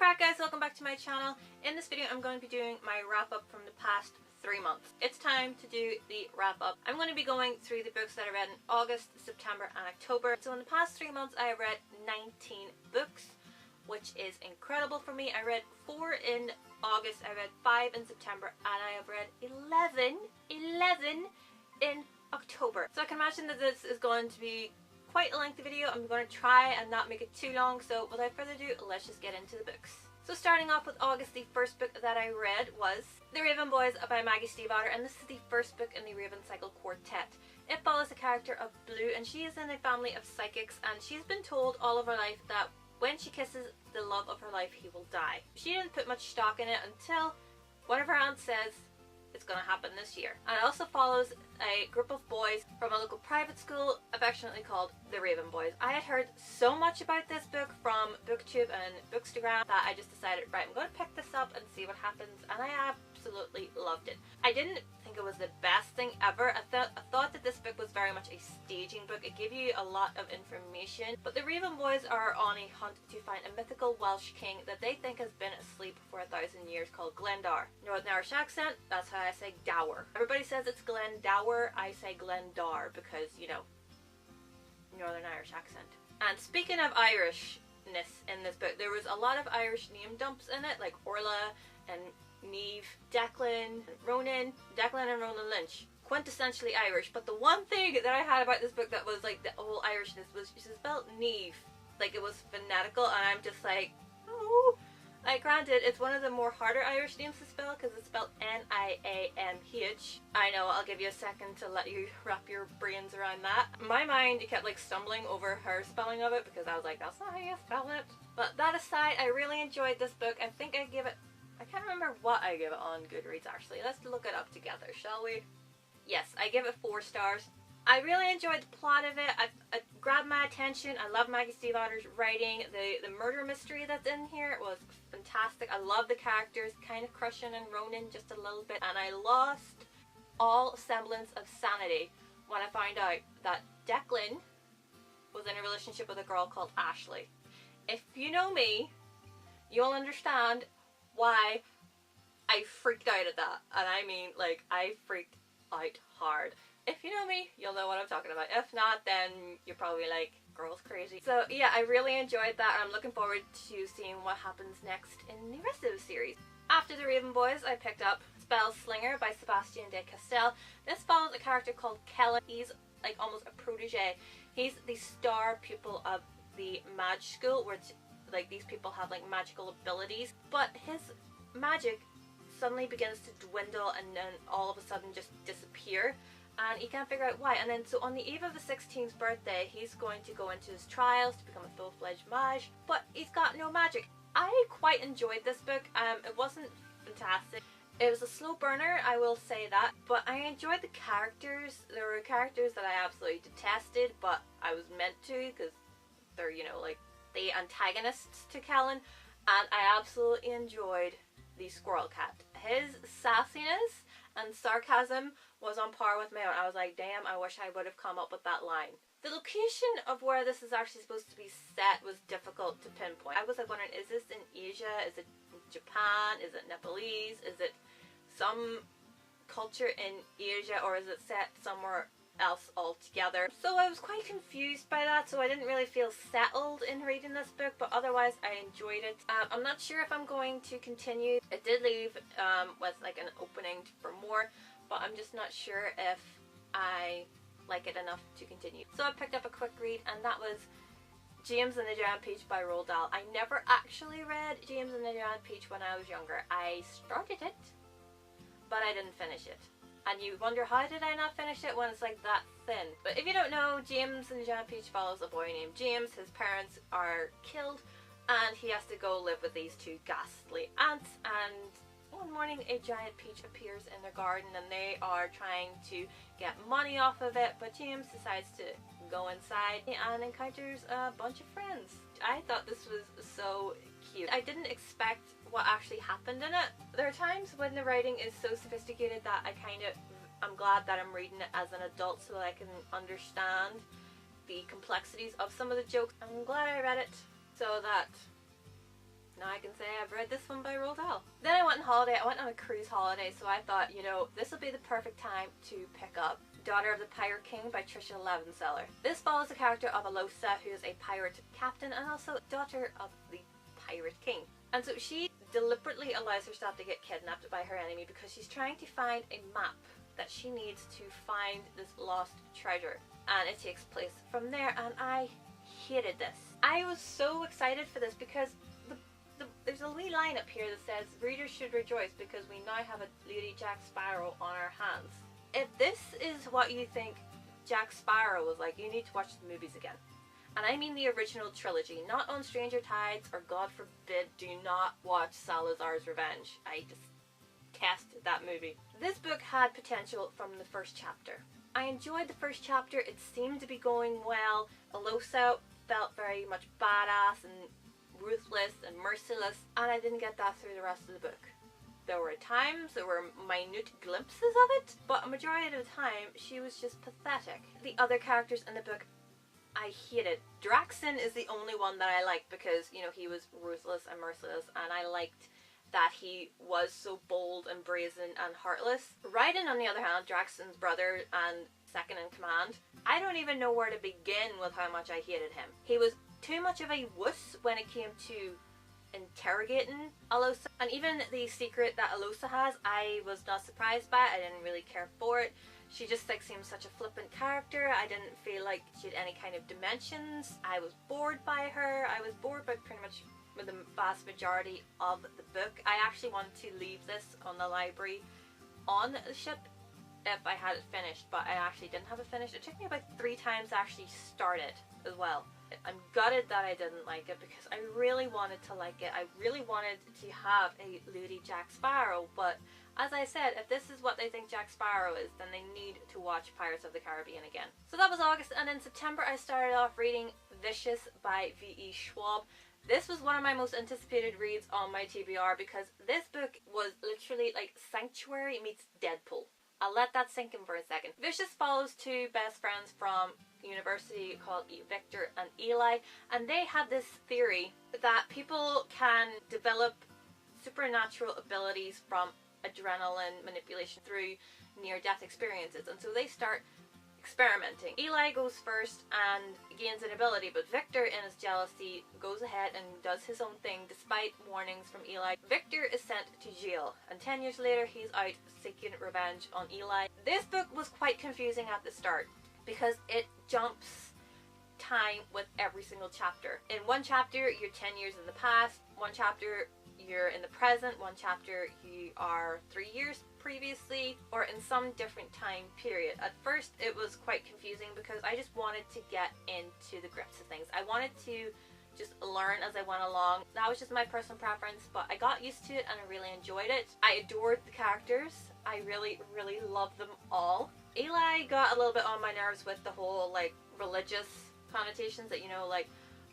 Alright guys, welcome back to my channel. In this video I'm going to be doing my wrap up from the past 3 months. It's time to do the wrap up. I'm going to be going through the books that I read in August, September and October. So in the past 3 months I have read 19 books, which is incredible for me. I read 4 in August, I read 5 in September, and I have read 11 in October. So I can imagine that this is going to be quite a lengthy video. I'm going to try and not make it too long, so without further ado, let's just get into the books. So starting off with August, the first book that I read was The Raven Boys by Maggie Stiefvater, and this is the first book in the Raven Cycle Quartet. It follows the character of Blue, and she is in a family of psychics, and she's been told all of her life that when she kisses the love of her life, he will die. She didn't put much stock in it until one of her aunts says it's going to happen this year. And it also follows a group of boys from a local private school affectionately called the Raven Boys. I had heard so much about this book from BookTube and Bookstagram that I just decided, right, I'm going to pick this up and see what happens, and I absolutely loved it. I didn't think it was the best thing ever. I thought that this book was very much a staging book. It gave you a lot of information, but the Raven Boys are on a hunt to find a mythical Welsh king that they think has been asleep for 1,000 years called Glendower. Northern Irish accent, that's how I say Dower. Everybody says it's Glendower, I say Glendower because, you know, Northern Irish accent. And speaking of Irishness in this book, there was a lot of Irish name dumps in it, like Orla and Niamh, Declan, Ronan, Declan and Ronan Lynch. Quintessentially Irish, but the one thing that I had about this book that was like the whole Irishness was she spelled Niamh like it was phonetical, and I'm just like, oh. Like, granted, it's one of the more harder Irish names to spell because it's spelled Niamh. I know, I'll give you a second to let you wrap your brains around that. My mind kept like stumbling over her spelling of it because I was like, that's not how you spell it. But that aside, I really enjoyed this book. I think I give it, I can't remember what I give it on Goodreads actually. Let's look it up together, shall we? Yes, I give it 4 stars. I really enjoyed the plot of it. It grabbed my attention. I love Maggie Stiefvater's writing. The murder mystery that's in here was fantastic. I love the characters, kind of crushing on Ronan just a little bit. And I lost all semblance of sanity when I found out that Declan was in a relationship with a girl called Ashley. If you know me, you'll understand why I freaked out at that. And I mean, like, I freaked out hard. If you know me, you'll know what I'm talking about. If not, then you're probably like, girl's crazy. So yeah, I really enjoyed that, and I'm looking forward to seeing what happens next in the rest of the series. After the Raven Boys, I picked up Belslinger by Sebastian de Castell. This follows a character called Kellen. He's like almost a protege. He's the star pupil of the Mage School, where like these people have like magical abilities, but his magic suddenly begins to dwindle and then all of a sudden just disappear. And he can't figure out why. And then so on the eve of the 16th birthday, he's going to go into his trials to become a full-fledged mage, but he's got no magic. I quite enjoyed this book. It wasn't fantastic. It was a slow burner, I will say that, but I enjoyed the characters. There were characters that I absolutely detested, but I was meant to because they're, you know, like the antagonists to Kellen, and I absolutely enjoyed the Squirrel Cat. His sassiness and sarcasm was on par with my own. I was like, damn, I wish I would have come up with that line. The location of where this is actually supposed to be set was difficult to pinpoint. I was like wondering, is this in Asia? Is it Japan? Is it Nepalese? Is it some culture in Asia, or is it set somewhere else altogether? So I was quite confused by that, so I didn't really feel settled in reading this book, but otherwise I enjoyed it. I'm not sure if I'm going to continue. It did leave with like an opening for more, but I'm just not sure if I like it enough to continue. So I picked up a quick read, and that was James and the Giant Peach by Roald Dahl. I never actually read James and the Giant Peach when I was younger. I started it, but I didn't finish it. And you wonder, how did I not finish it when it's like that thin? But if you don't know, James and the Giant Peach follows a boy named James. His parents are killed, and he has to go live with these 2 ghastly aunts, and one morning a giant peach appears in their garden, and they are trying to get money off of it, but James decides to go inside and encounters a bunch of friends. I thought this was so cute. I didn't expect what actually happened in it. There are times when the writing is so sophisticated that I'm glad that I'm reading it as an adult so that I can understand the complexities of some of the jokes. I'm glad I read it so that Now I can say I've read this one by Roald Dahl. Then I went on holiday. I went on a cruise holiday, so I thought, you know, this will be the perfect time to pick up Daughter of the Pirate King by Trisha Levenseller. This follows the character of Alosa, who is a pirate captain and also daughter of the Pirate King. And so she deliberately allows herself to get kidnapped by her enemy because she's trying to find a map that she needs to find this lost treasure. And it takes place from there, and I hated this. I was so excited for this because there's a wee line up here that says, readers should rejoice because we now have a Lady Jack Sparrow on our hands. If this is what you think Jack Sparrow was like, you need to watch the movies again. And I mean the original trilogy, not On Stranger Tides, or God forbid, do not watch Salazar's Revenge. I just detested that movie. This book had potential from the first chapter. I enjoyed the first chapter. It seemed to be going well. Alosa felt very much badass and ruthless and merciless, and I didn't get that through the rest of the book. There were times, there were minute glimpses of it, but a majority of the time she was just pathetic. The other characters in the book I hated. Draxon is the only one that I liked because, you know, he was ruthless and merciless, and I liked that he was so bold and brazen and heartless. Ruinin, on the other hand, Draxon's brother and second in command, I don't even know where to begin with how much I hated him. He was too much of a wuss when it came to interrogating Alosa, and even the secret that Alosa has, I was not surprised by. I didn't really care for it. She just like seemed such a flippant character. I didn't feel like she had any kind of dimensions. I was bored by her. I was bored by pretty much the vast majority of the book. I actually wanted to leave this on the library on the ship if I had it finished, but I actually didn't have it finished. It took me about 3 times to actually start it as well. I'm gutted that I didn't like it because I really wanted to like it. I really wanted to have a Lady Jack Sparrow, but as I said, if this is what they think Jack Sparrow is, then they need to watch Pirates of the Caribbean again. So that was August, and in September I started off reading Vicious by V.E. Schwab. This was one of my most anticipated reads on my TBR because this book was literally like Sanctuary meets Deadpool. I'll let that sink in for a second. Vicious follows 2 best friends from university called Victor and Eli, and they have this theory that people can develop supernatural abilities from adrenaline manipulation through near-death experiences, and so they start experimenting. Eli goes first and gains an ability, but Victor, in his jealousy, goes ahead and does his own thing despite warnings from Eli. Victor is sent to jail, and 10 years later he's out seeking revenge on Eli. This book was quite confusing at the start because it jumps time with every single chapter. In one chapter you're 10 years in the past, one chapter you're in the present, one chapter you are 3 years previously, or in some different time period. At first it was quite confusing because I just wanted to get into the grips of things. I wanted to just learn as I went along. That was just my personal preference, but I got used to it and I really enjoyed it. I adored the characters. I really, really loved them all. Eli got a little bit on my nerves with the whole like religious connotations that, you know, like,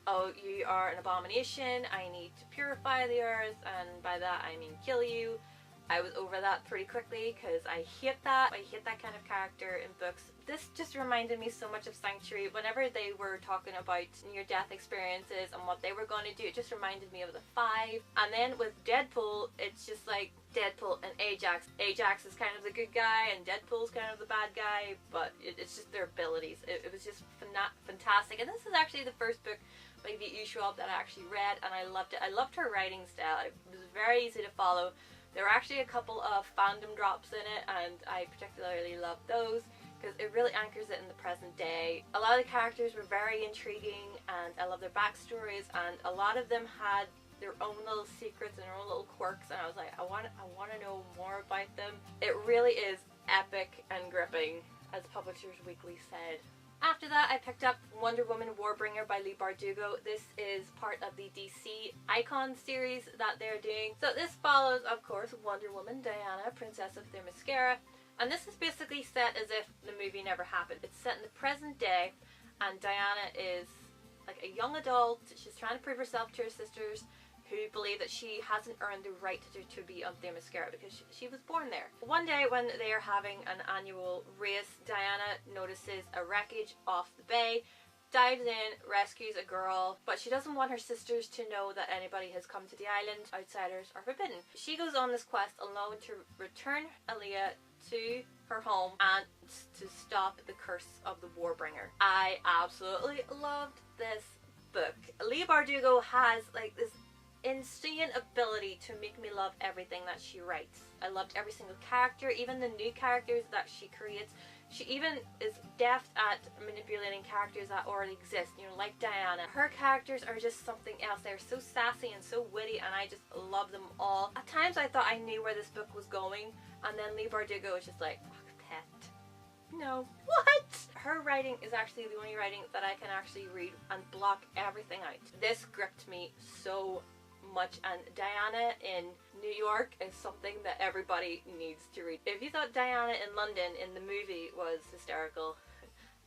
oh, you are an abomination, I need to purify the earth, and by that I mean kill you. I was over that pretty quickly because I hate that. I hate that kind of character in books. This just reminded me so much of Sanctuary. Whenever they were talking about near-death experiences and what they were going to do, it just reminded me of the Five. And then with Deadpool, it's just like Deadpool and Ajax. Ajax is kind of the good guy and Deadpool's kind of the bad guy, but it's just their abilities. It was just fantastic. And this is actually the first book by V.E. Schwab that I actually read, and I loved it. I loved her writing style. It was very easy to follow. There were actually a couple of fandom drops in it, and I particularly loved those because it really anchors it in the present day. A lot of the characters were very intriguing, and I love their backstories, and a lot of them had their own little secrets and their own little quirks, and I was like, I want to know more about them. It really is epic and gripping, as Publishers Weekly said. After that, I picked up Wonder Woman Warbringer by Leigh Bardugo. This is part of the DC Icon series that they're doing. So this follows, of course, Wonder Woman, Diana, Princess of Themyscira. And this is basically set as if the movie never happened. It's set in the present day, and Diana is like a young adult. She's trying to prove herself to her sisters, who believe that she hasn't earned the right to be on Themyscira because she was born there. One day when they are having an annual race, Diana notices a wreckage off the bay. dives in, rescues a girl, but she doesn't want her sisters to know that anybody has come to the island. Outsiders are forbidden. She goes on this quest alone to return Aaliyah to her home and to stop the curse of the Warbringer. I absolutely loved this book. Leigh Bardugo has like this insane ability to make me love everything that she writes. I loved every single character, even the new characters that she creates. She even is deft at manipulating characters that already exist, you know, like Diana. Her characters are just something else. They're so sassy and so witty, and I just love them all. At times I thought I knew where this book was going, and then Leigh Bardugo was just like, fuck that. No. What? Her writing is actually the only writing that I can actually read and block everything out. This gripped me so much, and Diana in New York is something that everybody needs to read. If you thought Diana in London in the movie was hysterical,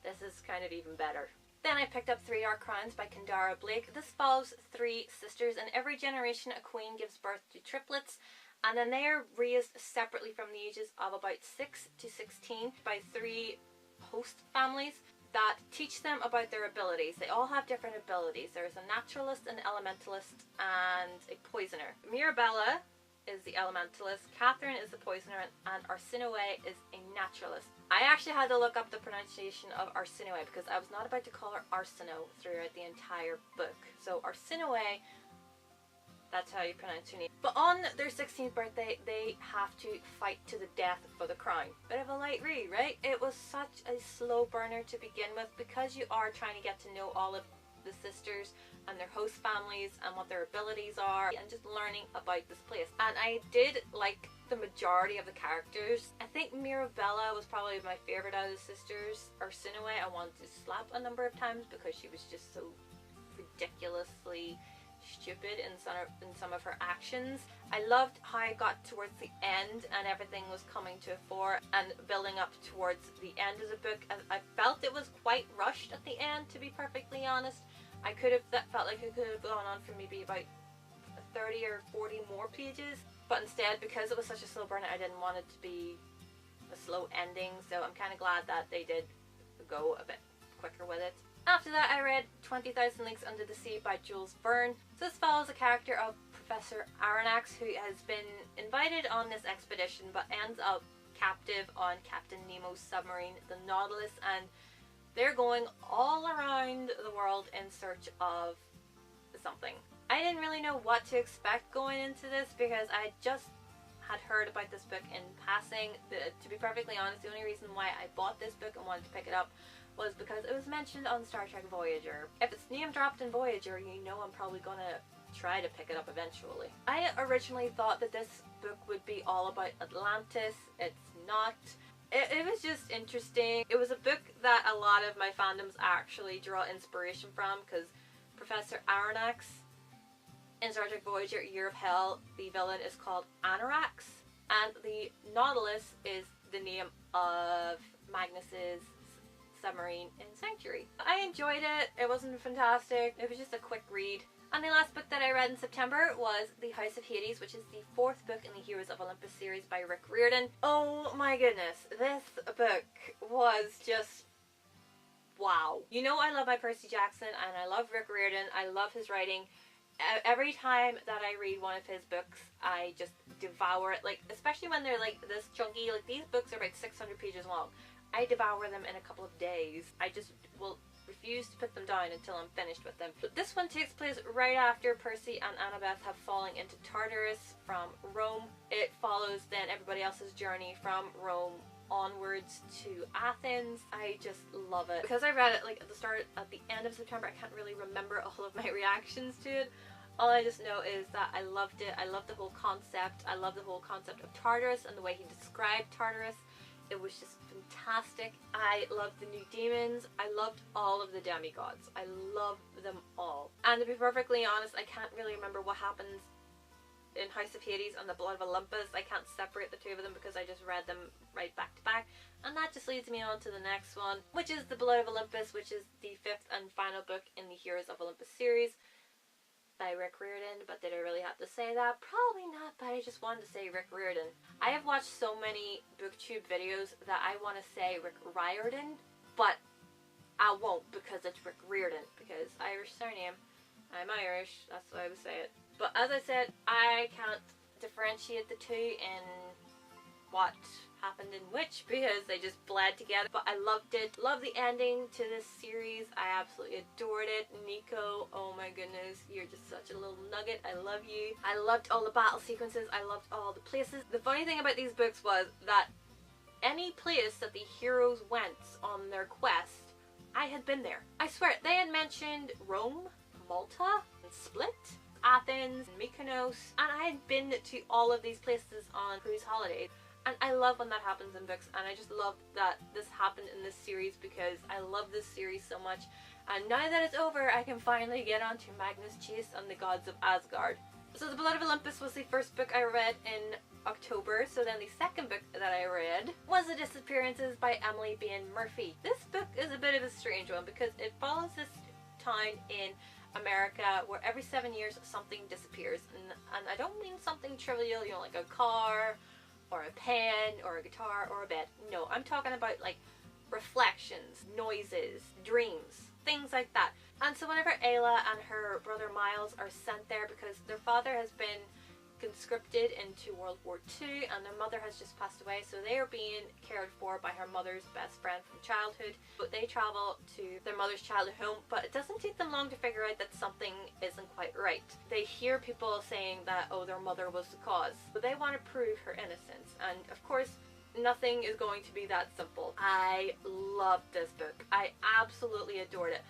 this is kind of even better. Then I picked up 3 Dark Crowns by Kendara Blake. This follows 3 sisters, and every generation a queen gives birth to triplets, and then they are raised separately from the ages of about 6 to 16 by 3 host families that teach them about their abilities. They all have different abilities. There's a naturalist, an elementalist, and a poisoner. Mirabella is the elementalist, Catherine is the poisoner, and Arsinoe is a naturalist. I actually had to look up the pronunciation of Arsinoe because I was not about to call her Arsino throughout the entire book. So Arsinoe, that's how you pronounce her name. But on their 16th birthday, they have to fight to the death for the crown. Bit of a light read, right? It was such a slow burner to begin with because you are trying to get to know all of the sisters and their host families and what their abilities are and just learning about this place. And I did like the majority of the characters. I think Mirabella was probably my favorite out of the sisters. Arsinoe I wanted to slap a number of times because she was just so ridiculously stupid in some of her actions. I loved how I got towards the end and everything was coming to a fore and building up towards the end of the book. I felt it was quite rushed at the end, to be perfectly honest. That felt like it could have gone on for maybe about 30 or 40 more pages, but instead, because it was such a slow burner, I didn't want it to be a slow ending, so I'm kind of glad that they did go a bit quicker with it. After that, I read 20,000 Leagues Under the Sea by Jules Verne. So this follows the character of Professor Aronnax, who has been invited on this expedition but ends up captive on Captain Nemo's submarine, the Nautilus, and they're going all around the world in search of something. I didn't really know what to expect going into this because I just had heard about this book in passing. To be perfectly honest, the only reason why I bought this book and wanted to pick it up was because it was mentioned on Star Trek Voyager. If it's name dropped in Voyager, you know I'm probably gonna try to pick it up eventually. I originally thought that this book would be all about Atlantis. It's not. It was just interesting. It was a book that a lot of my fandoms actually draw inspiration from because Professor Aronnax in Star Trek Voyager Year of Hell, the villain is called Anorax, and the Nautilus is the name of Magnus's submarine in Sanctuary. I enjoyed it. It wasn't fantastic. It was just a quick read. And the last book that I read in September was The House of Hades, which is the 4th book in the Heroes of Olympus series by Rick Riordan. Oh my goodness, this book was just wow. You know I love my Percy Jackson and I love Rick Riordan. I love his writing. Every time that I read one of his books, I just devour it. Like, especially when they're like this chunky, like these books are about 600 pages long. I devour them in a couple of days. I just will refuse to put them down until I'm finished with them. But this one takes place right after Percy and Annabeth have fallen into Tartarus from Rome. It follows then everybody else's journey from Rome onwards to Athens. I just love it. Because I read it like at the end of September, I can't really remember all of my reactions to it. All I just know is that I loved it. I loved the whole concept. I love the whole concept of Tartarus and the way he described Tartarus. It was just fantastic. I loved the new demons. I loved all of the demigods. I loved them all. And to be perfectly honest, I can't really remember what happens in House of Hades and the Blood of Olympus. I can't separate the two of them because I just read them right back to back. And that just leads me on to the next one, which is The Blood of Olympus, which is the 5th and final book in the Heroes of Olympus series by Rick Riordan. But did I really have to say that? Probably not, but I just wanted to say Rick Riordan. I have watched so many booktube videos that I want to say Rick Riordan, but I won't because it's Rick Riordan, because Irish surname. I'm Irish, that's why I would say it. But as I said, I can't differentiate the two in what happened in which, because they just bled together. But I loved it. Love the ending to this series. I absolutely adored it. Nico, oh my goodness, you're just such a little nugget. I love you. I loved all the battle sequences. I loved all the places. The funny thing about these books was that any place that the heroes went on their quest, I had been there. I swear, they had mentioned Rome, Malta, and Split, Athens, Mykonos, and I had been to all of these places on cruise holidays. And I love when that happens in books, and I just love that this happened in this series because I love this series so much. And now that it's over, I can finally get on to Magnus Chase and the Gods of Asgard. So The Blood of Olympus was the first book I read in October, so then the second book that I read was The Disappearances by Emily Bain Murphy. This book is a bit of a strange one because it follows this town in America where every 7 years something disappears. And I don't mean something trivial, you know, like a car, or a pen, or a guitar, or a bed. No, I'm talking about like reflections, noises, dreams, things like that. And so whenever Ayla and her brother Miles are sent there because their father has been conscripted into World War II and their mother has just passed away, so they are being cared for by her mother's best friend from childhood. But they travel to their mother's childhood home, but it doesn't take them long to figure out that something isn't quite right. They hear people saying that, oh, their mother was the cause, but they want to prove her innocence, and of course nothing is going to be that simple. I loved this book. I absolutely adored it.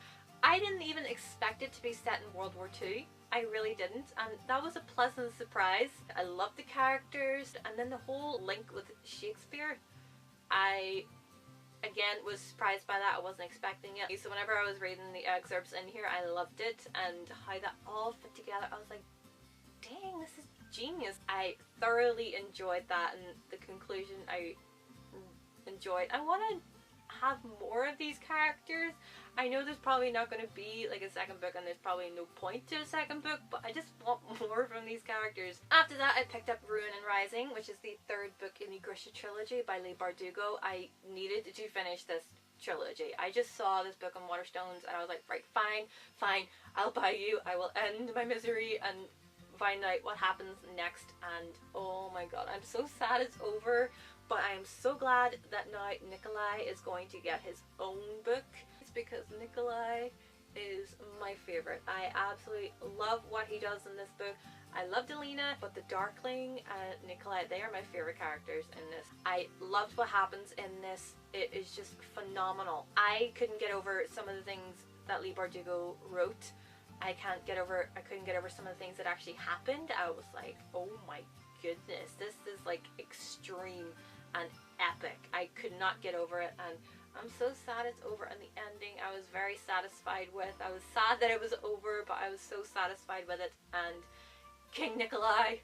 I didn't even expect it to be set in World War II. I really didn't, and that was a pleasant surprise. I loved the characters, and then the whole link with Shakespeare, I again was surprised by that. I wasn't expecting it. So whenever I was reading the excerpts in here, I loved it, and how that all fit together, I was like, dang, this is genius. I thoroughly enjoyed that, and the conclusion I enjoyed. I want to have more of these characters. I know there's probably not going to be like a second book, and there's probably no point to a second book, but I just want more from these characters. After that, I picked up Ruinin Rising, which is the third book in the Grisha trilogy by Leigh Bardugo. I needed to finish this trilogy. I just saw this book on Waterstones and I was like, right, fine, I'll buy you. I will end my misery and find out what happens next. And oh my god, I'm so sad it's over, but I am so glad that now Nikolai is going to get his own book. It's because Nikolai is my favorite. I absolutely love what he does in this book. I loved Alina, but the Darkling and Nikolai, they are my favorite characters in this. I loved what happens in this. It is just phenomenal. I couldn't get over some of the things that Leigh Bardugo wrote. I couldn't get over some of the things that actually happened. I was like, oh my goodness, this is like extreme and epic. I could not get over it, and I'm so sad it's over. And the ending I was very satisfied with. I was sad that it was over, but I was so satisfied with it. And King Nikolai,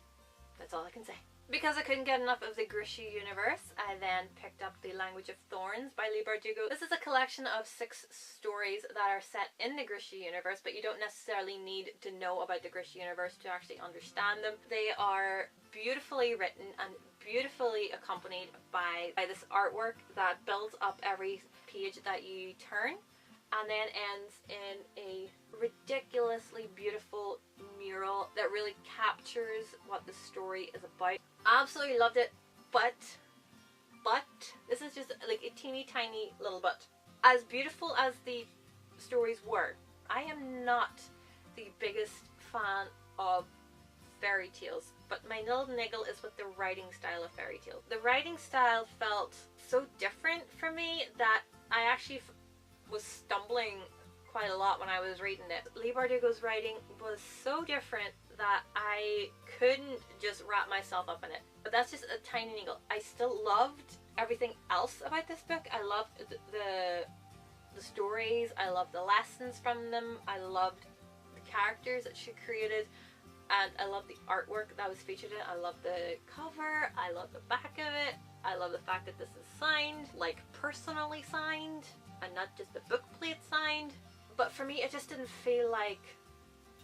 that's all I can say. Because I couldn't get enough of the Grisha universe, I then picked up The Language of Thorns by Leigh Bardugo. This is a collection of 6 stories that are set in the Grisha universe, but you don't necessarily need to know about the Grisha universe to actually understand them. They are beautifully written and beautifully accompanied by this artwork that builds up every page that you turn, and then ends in a ridiculously beautiful mural that really captures what the story is about. Absolutely loved it, but this is just like a teeny tiny little but. As beautiful as the stories were, I am not the biggest fan of fairy tales, but my little niggle is with the writing style of fairy tales. The writing style felt so different for me that I actually was stumbling quite a lot when I was reading it. Leigh Bardugo's writing was so different that I couldn't just wrap myself up in it. But that's just a tiny niggle. I still loved everything else about this book. I loved the stories, I loved the lessons from them, I loved the characters that she created, and I loved the artwork that was featured in it. I love the cover, I love the back of it, I love the fact that this is signed, like personally signed, and not just the book plate signed. But for me, it just didn't feel like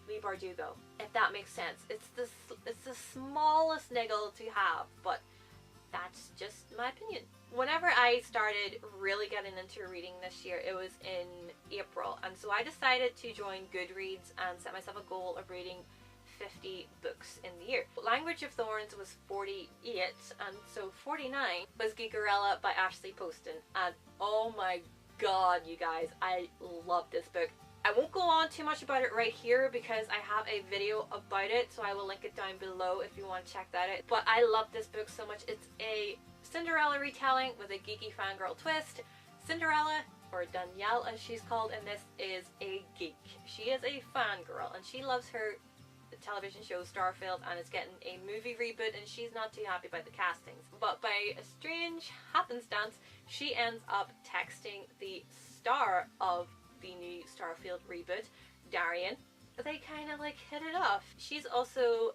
Leigh Bardugo, if that makes sense. It's the smallest niggle to have, but that's just my opinion. Whenever I started really getting into reading this year, it was in April, and so I decided to join Goodreads and set myself a goal of reading 50 books in the year. Language of Thorns was 48, and so 49 was Geekerella by Ashley Poston, and oh my god, you guys, I love this book. I won't go on too much about it right here because I have a video about it, so I will link it down below if you want to check that out. But I love this book so much. It's a Cinderella retelling with a geeky fangirl twist. Cinderella, or Danielle as she's called in this, is a geek. She is a fangirl and she loves her television show Starfield, and it's getting a movie reboot, and she's not too happy about the castings. But by a strange happenstance, she ends up texting the star of the new Starfield reboot, Darian. They kind of like hit it off. She's also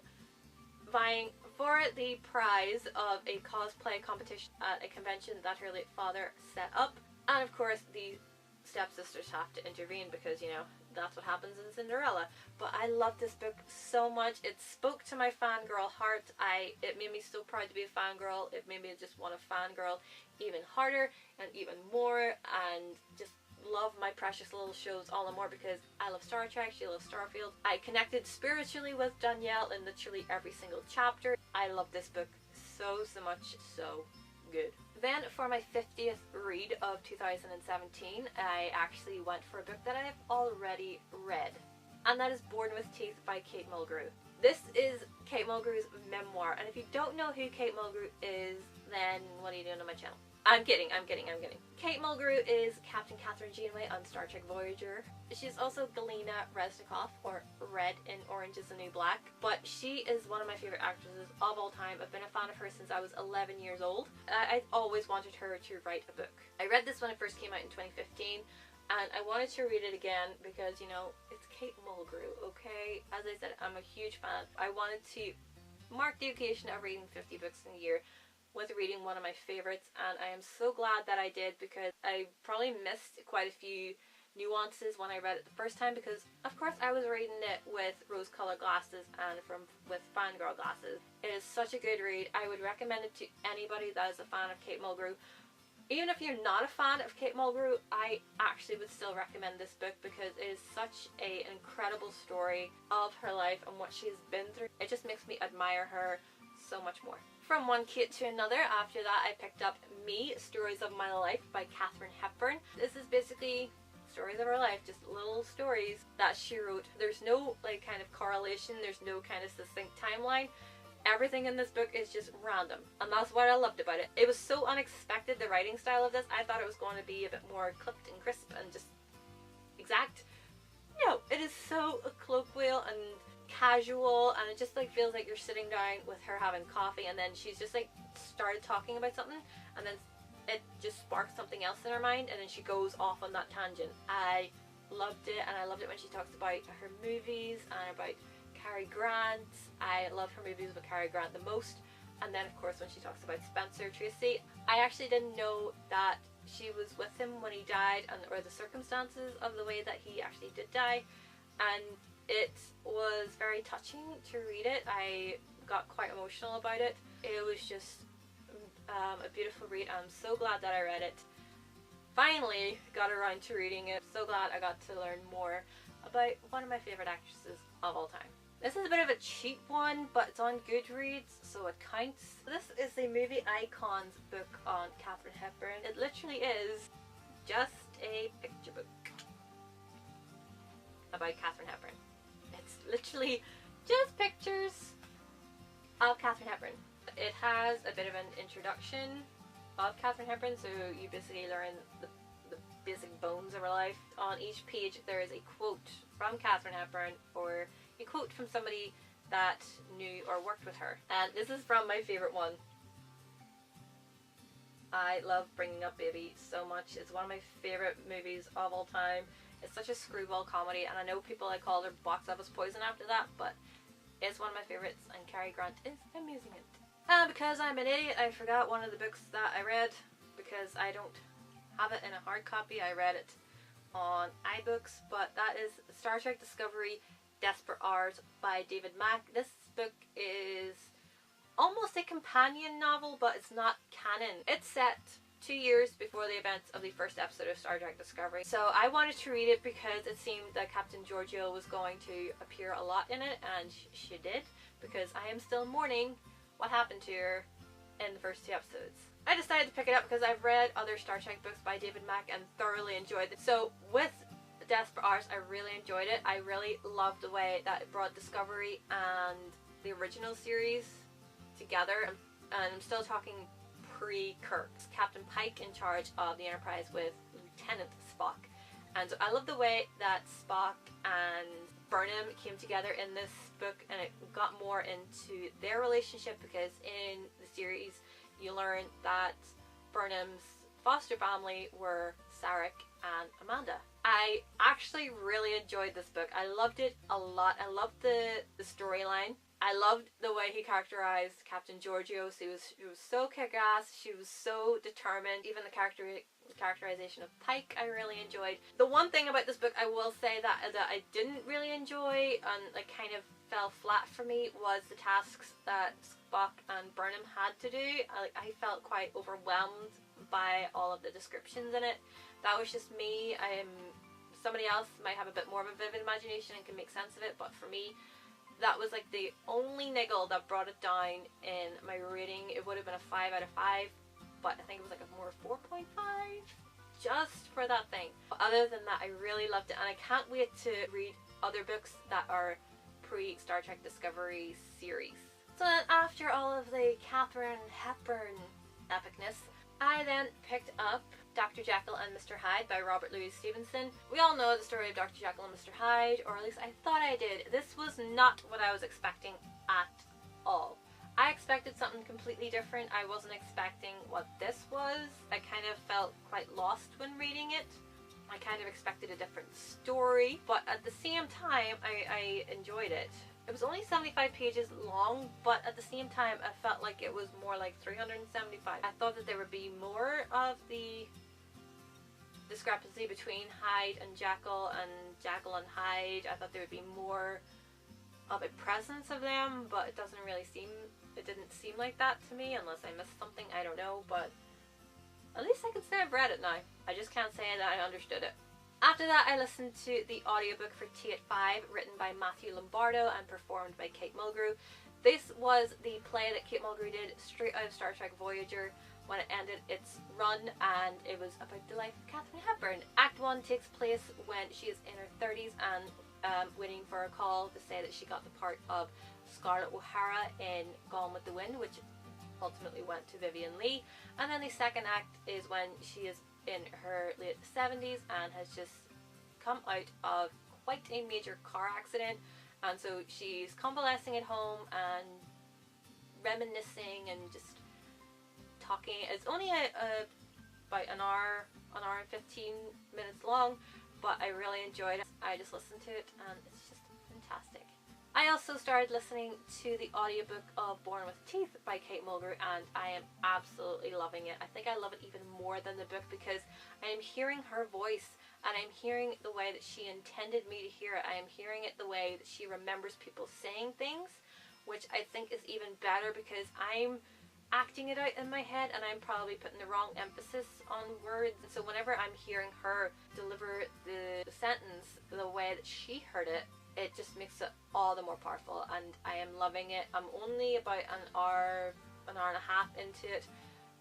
vying for the prize of a cosplay competition at a convention that her late father set up, and of course the stepsisters have to intervene because, you know, that's what happens in Cinderella. But I love this book so much. It spoke to my fangirl heart. It made me so proud to be a fangirl. It made me just want to fangirl even harder and even more, and just love my precious little shows all the more because I love Star Trek, she loves Starfield. I connected spiritually with Danielle in literally every single chapter. I love this book so much, so good. Then for my 50th read of 2017, I actually went for a book that I have already read, and that is Born with Teeth by Kate Mulgrew. This is Kate Mulgrew's memoir, and if you don't know who Kate Mulgrew is, then what are you doing on my channel? I'm kidding. Kate Mulgrew is Captain Catherine Janeway on Star Trek Voyager. She's also Galina Reznikov, or Red in Orange is the New Black, but she is one of my favorite actresses of all time. I've been a fan of her since I was 11 years old. I always wanted her to write a book. I read this when it first came out in 2015, and I wanted to read it again because, you know, it's Kate Mulgrew, okay? As I said, I'm a huge fan. I wanted to mark the occasion of reading 50 books in a year with reading one of my favorites, and I am so glad that I did because I probably missed quite a few nuances when I read it the first time because, of course, I was reading it with rose-colored glasses and with fangirl glasses. It is such a good read. I would recommend it to anybody that is a fan of Kate Mulgrew. Even if you're not a fan of Kate Mulgrew, I actually would still recommend this book because it is such an incredible story of her life and what she's been through. It just makes me admire her so much more. From one Kate to another, after that I picked up Me, Stories of My Life by Katharine Hepburn. This is basically stories of her life, just little stories that she wrote. There's no like kind of correlation, there's no kind of succinct timeline. Everything in this book is just random, and that's what I loved about it. It was so unexpected, the writing style of this. I thought it was going to be a bit more clipped and crisp and just exact. No, it is so colloquial and casual, and it just like feels like you're sitting down with her having coffee, and then she's just like started talking about something, and then it just sparks something else in her mind, and then she goes off on that tangent. I loved it, and I loved it when she talks about her movies and about Cary Grant. I love her movies with Cary Grant the most, and then of course when she talks about Spencer Tracy. I actually didn't know that she was with him when he died, and or the circumstances of the way that he actually did die, and it was very touching to read it. I got quite emotional about it. It was just a beautiful read. I'm so glad that I read it. Finally got around to reading it. So glad I got to learn more about one of my favorite actresses of all time. This is a bit of a cheap one, but it's on Goodreads, so it counts. This is the Movie Icons book on Katharine Hepburn. It literally is just a picture book about Katharine Hepburn. It's literally just pictures of Katharine Hepburn. It has a bit of an introduction of Katharine Hepburn, so you basically learn the basic bones of her life. On each page there is a quote from Katharine Hepburn or a quote from somebody that knew or worked with her. And this is from my favourite one. I love Bringing Up Baby so much. It's one of my favourite movies of all time. It's such a screwball comedy, and I know people like called her box office poison after that, but it's one of my favourites, and Cary Grant is amazing in it. And because I'm an idiot, I forgot one of the books that I read, because I don't have it in a hard copy. I read it on iBooks, but that is Star Trek Discovery Desperate Hours by David Mack. This book is almost a companion novel, but it's not canon. It's set 2 years before the events of the first episode of Star Trek Discovery. So I wanted to read it because it seemed that Captain Georgiou was going to appear a lot in it, and she did, because I am still mourning what happened to her in the first 2 episodes. I decided to pick it up because I've read other Star Trek books by David Mack and thoroughly enjoyed it. So with Desperate Hours, I really enjoyed it. I really loved the way that it brought Discovery and the original series together. And I'm still talking pre-Kirk. Captain Pike in charge of the Enterprise with Lieutenant Spock. And so I love the way that Spock and Burnham came together in this book, and it got more into their relationship, because in the series you learn that Burnham's foster family were Sarek and Amanda. I actually really enjoyed this book. I loved it a lot. I loved the storyline. I loved the way he characterized Captain Georgiou. She was so kick-ass. She was so determined. Even the characterization of Pike I really enjoyed. The one thing about this book I will say that I didn't really enjoy, and like kind of fell flat for me, was the tasks that Spock and Burnham had to do. I felt quite overwhelmed by all of the descriptions in it. That was just me. Somebody else might have a bit more of a vivid imagination and can make sense of it, but for me, that was like the only niggle that brought it down in my rating. It would have been a 5 out of 5, but I think it was like a more 4.5 just for that thing. Other than that, I really loved it, and I can't wait to read other books that are pre-Star Trek Discovery series. So then after all of the Katharine Hepburn epicness, I then picked up Dr. Jekyll and Mr Hyde by Robert Louis Stevenson. We all know the story of Dr. Jekyll and Mr Hyde, or at least I thought I did. This was not what I was expecting at all. I expected something completely different. I wasn't expecting what this was. I kind of felt quite lost when reading it. I kind of expected a different story, but at the same time, I enjoyed it. It was only 75 pages long, but at the same time, I felt like it was more like 375. I thought that there would be more of the discrepancy between Hyde and Jekyll and Hyde. I thought there would be more of a presence of them, but it didn't seem like that to me, unless I missed something, I don't know, but at least I can say I've read it now. I just can't say that I understood it. After that, I listened to the audiobook for Tea at 5, written by Matthew Lombardo and performed by Kate Mulgrew. This was the play that Kate Mulgrew did straight out of Star Trek Voyager when it ended its run, and it was about the life of Katharine Hepburn. Act 1 takes place when she is in her 30s and waiting for a call to say that she got the part of Scarlett O'Hara in Gone with the Wind, which ultimately went to Vivian Leigh. And then the second act is when she is in her late 70s and has just come out of quite a major car accident, and so she's convalescing at home and reminiscing and just talking. It's only about an hour and 15 minutes long, but I really enjoyed it. I just listened to it and it's just fantastic. I also started listening to the audiobook of Born with Teeth by Kate Mulgrew, and I am absolutely loving it. I think I love it even more than the book because I am hearing her voice, and I'm hearing the way that she intended me to hear it. I am hearing it the way that she remembers people saying things, which I think is even better because I'm acting it out in my head and I'm probably putting the wrong emphasis on words. And so whenever I'm hearing her deliver the sentence the way that she heard it, it just makes it all the more powerful, and I am loving it. I'm only about an hour and a half into it,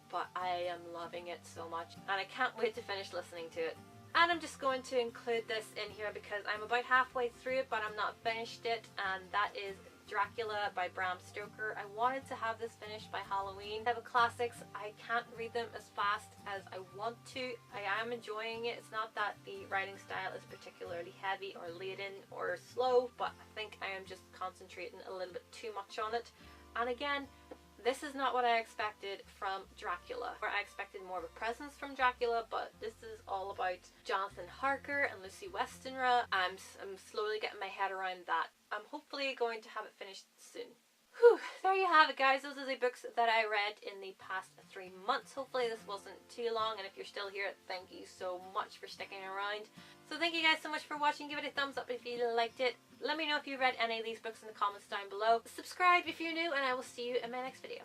but I am loving it so much, and I can't wait to finish listening to it. And I'm just going to include this in here because I'm about halfway through it, but I'm not finished it, and that is Dracula by Bram Stoker. I wanted to have this finished by Halloween. I have classics. I can't read them as fast as I want to. I am enjoying it. It's not that the writing style is particularly heavy or laden or slow, but I think I am just concentrating a little bit too much on it. And again, this is not what I expected from Dracula. Or I expected more of a presence from Dracula, but this is all about Jonathan Harker and Lucy Westenra. I'm slowly getting my head around that. I'm hopefully going to have it finished soon. Whew, there you have it, guys. Those are the books that I read in the past 3 months. Hopefully this wasn't too long, and if you're still here, thank you so much for sticking around. So thank you guys so much for watching. Give it a thumbs up if you liked it. Let me know if you read any of these books in the comments down below. Subscribe if you're new, and I will see you in my next video.